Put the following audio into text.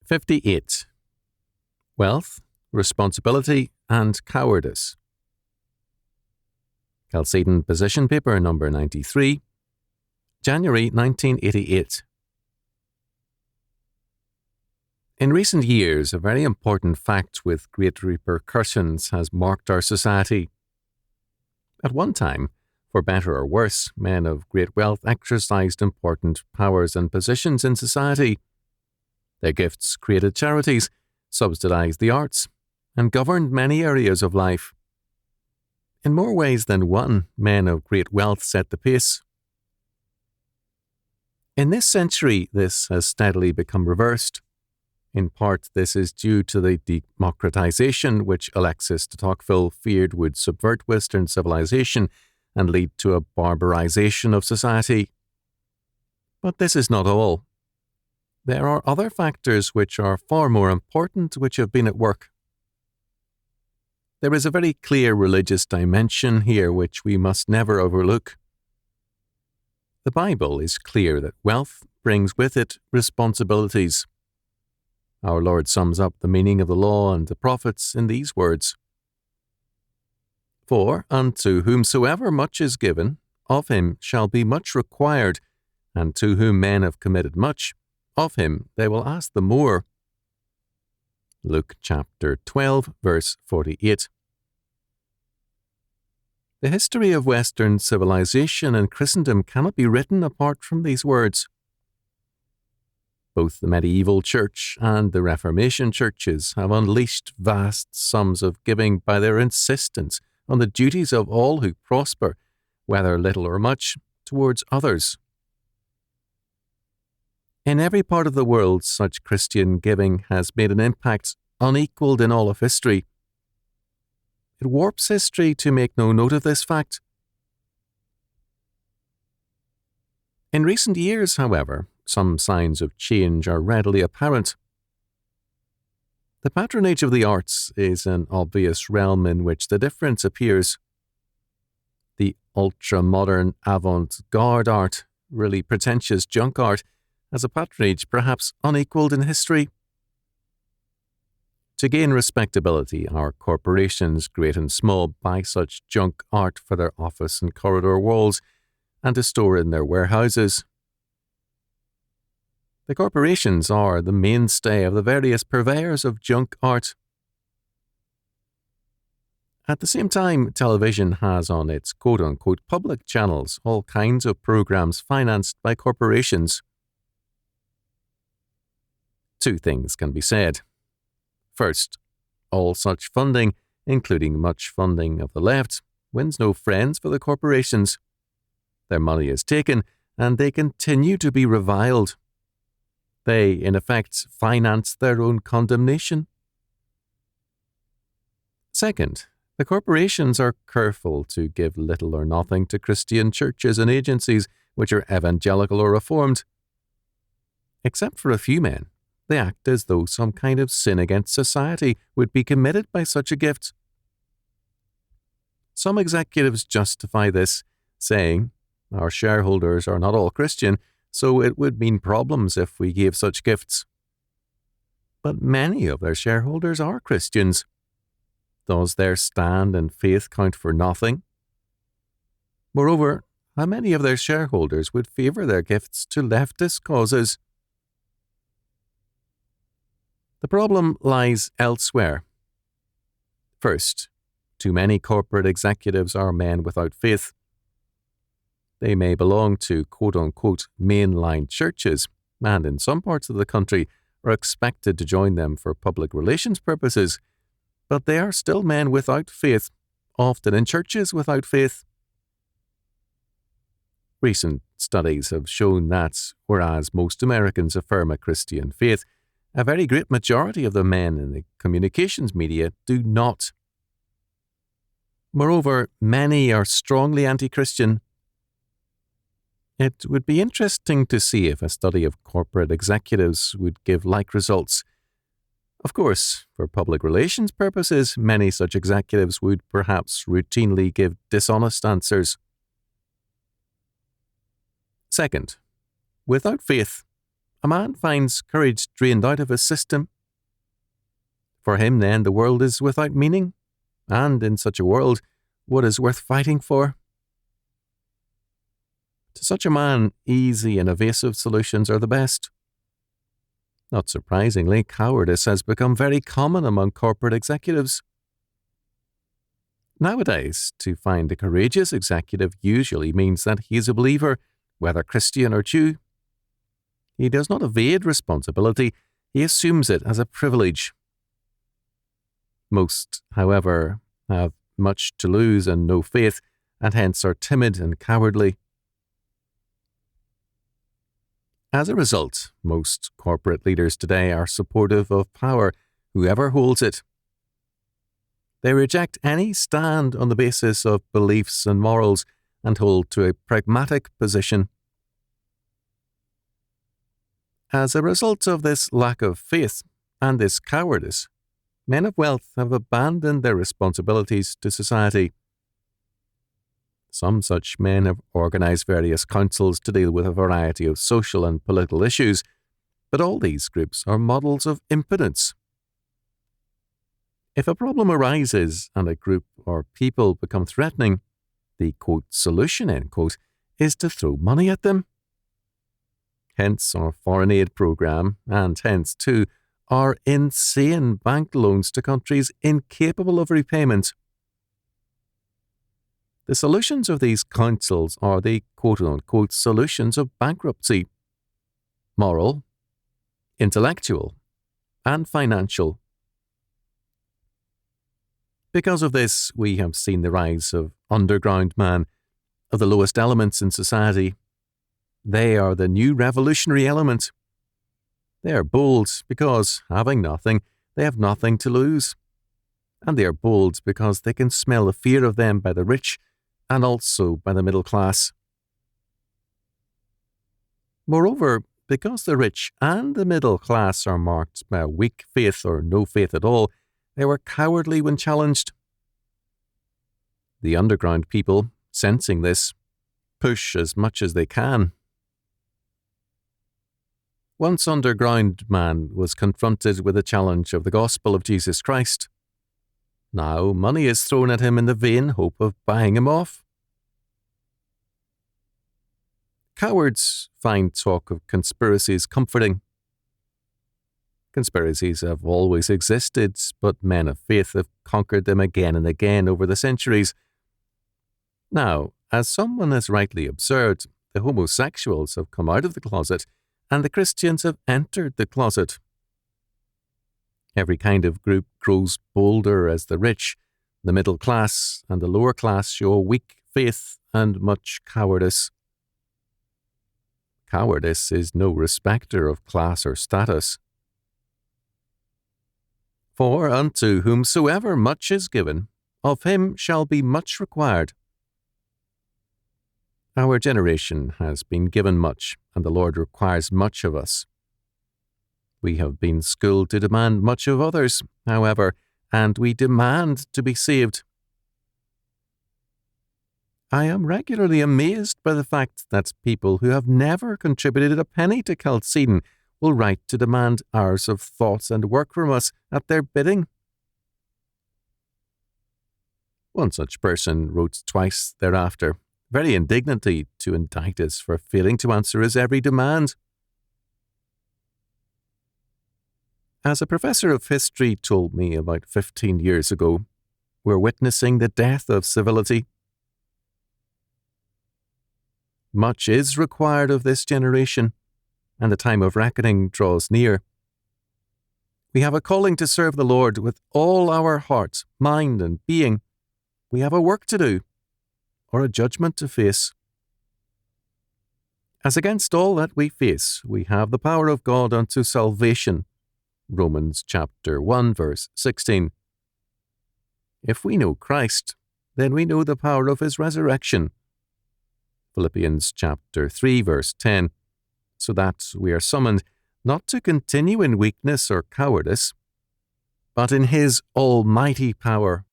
58. Wealth, Responsibility and Cowardice. Chalcedon Position Paper number 93, January 1988. In recent years, a very important fact with great repercussions has marked our society. At one time, for better or worse, men of great wealth exercised important powers and positions in society. Their gifts created charities, subsidized the arts, and governed many areas of life. In more ways than one, men of great wealth set the pace. In this century, this has steadily become reversed. In part, this is due to the democratization which Alexis de Tocqueville feared would subvert Western civilization and lead to a barbarization of society. But this is not all. There are other factors which are far more important which have been at work. There is a very clear religious dimension here which we must never overlook. The Bible is clear that wealth brings with it responsibilities. Our Lord sums up the meaning of the law and the prophets in these words: For unto whomsoever much is given, of him shall be much required, and to whom men have committed much, of him they will ask the more. Luke chapter 12, verse 48. The history of Western civilization and Christendom cannot be written apart from these words. Both the medieval church and the Reformation churches have unleashed vast sums of giving by their insistence on the duties of all who prosper, whether little or much, towards others. In every part of the world, such Christian giving has made an impact unequaled in all of history. It warps history to make no note of this fact. In recent years, however, some signs of change are readily apparent. The patronage of the arts is an obvious realm in which the difference appears. The ultra-modern avant-garde art, really pretentious junk art, has a patronage perhaps unequalled in history. To gain respectability, our corporations, great and small, buy such junk art for their office and corridor walls and to store in their warehouses. The corporations are the mainstay of the various purveyors of junk art. At the same time, television has on its quote-unquote public channels all kinds of programs financed by corporations. Two things can be said. First, all such funding, including much funding of the left, wins no friends for the corporations. Their money is taken, and they continue to be reviled. They, in effect, finance their own condemnation. Second, the corporations are careful to give little or nothing to Christian churches and agencies which are evangelical or reformed. Except for a few men, they act as though some kind of sin against society would be committed by such a gift. Some executives justify this, saying, "Our shareholders are not all Christian, so it would mean problems if we gave such gifts." But many of their shareholders are Christians. Does their stand and faith count for nothing? Moreover, how many of their shareholders would favour their gifts to leftist causes? The problem lies elsewhere. First, too many corporate executives are men without faith. They may belong to quote-unquote mainline churches, and in some parts of the country are expected to join them for public relations purposes, but they are still men without faith, often in churches without faith. Recent studies have shown that, whereas most Americans affirm a Christian faith, a very great majority of the men in the communications media do not. Moreover, many are strongly anti-Christian. It would be interesting to see if a study of corporate executives would give like results. Of course, for public relations purposes, many such executives would perhaps routinely give dishonest answers. Second, without faith, a man finds courage drained out of his system. For him, then, the world is without meaning, and in such a world, what is worth fighting for? To such a man, easy and evasive solutions are the best. Not surprisingly, cowardice has become very common among corporate executives. Nowadays, to find a courageous executive usually means that he is a believer, whether Christian or Jew. He does not evade responsibility, he assumes it as a privilege. Most, however, have much to lose and no faith, and hence are timid and cowardly. As a result, most corporate leaders today are supportive of power, whoever holds it. They reject any stand on the basis of beliefs and morals and hold to a pragmatic position. As a result of this lack of faith and this cowardice, men of wealth have abandoned their responsibilities to society. Some such men have organized various councils to deal with a variety of social and political issues, but all these groups are models of impotence. If a problem arises and a group or people become threatening, the quote, solution, end quote, is to throw money at them. Hence our foreign aid program, and hence, too, our insane bank loans to countries incapable of repayment. The solutions of these councils are the quote-unquote solutions of bankruptcy: moral, intellectual, and financial. Because of this, we have seen the rise of underground man, of the lowest elements in society. They are the new revolutionary element. They are bold because, having nothing, they have nothing to lose. And they are bold because they can smell the fear of them by the rich and also by the middle class. Moreover, because the rich and the middle class are marked by a weak faith or no faith at all, they were cowardly when challenged. The underground people, sensing this, push as much as they can. Once underground man was confronted with the challenge of the gospel of Jesus Christ. Now money is thrown at him in the vain hope of buying him off. Cowards find talk of conspiracies comforting. Conspiracies have always existed, but men of faith have conquered them again and again over the centuries. Now, as someone has rightly observed, the homosexuals have come out of the closet, and the Christians have entered the closet. Every kind of group grows bolder as the rich, the middle class, and the lower class show a weak faith and much cowardice. Cowardice is no respecter of class or status. For unto whomsoever much is given, of him shall be much required. Our generation has been given much, and the Lord requires much of us. We have been schooled to demand much of others, however, and we demand to be saved. I am regularly amazed by the fact that people who have never contributed a penny to Chalcedon will write to demand hours of thought and work from us at their bidding. One such person wrote twice thereafter, very indignantly, to indict us for failing to answer his every demand. As a professor of history told me about 15 years ago, we're witnessing the death of civility. Much is required of this generation, and the time of reckoning draws near. We have a calling to serve the Lord with all our heart, mind, and being. We have a work to do, or a judgment to face. As against all that we face, we have the power of God unto salvation. Romans chapter 1, verse 16. If we know Christ, then we know the power of his resurrection. Philippians chapter 3, verse 10. So that we are summoned not to continue in weakness or cowardice, but in his almighty power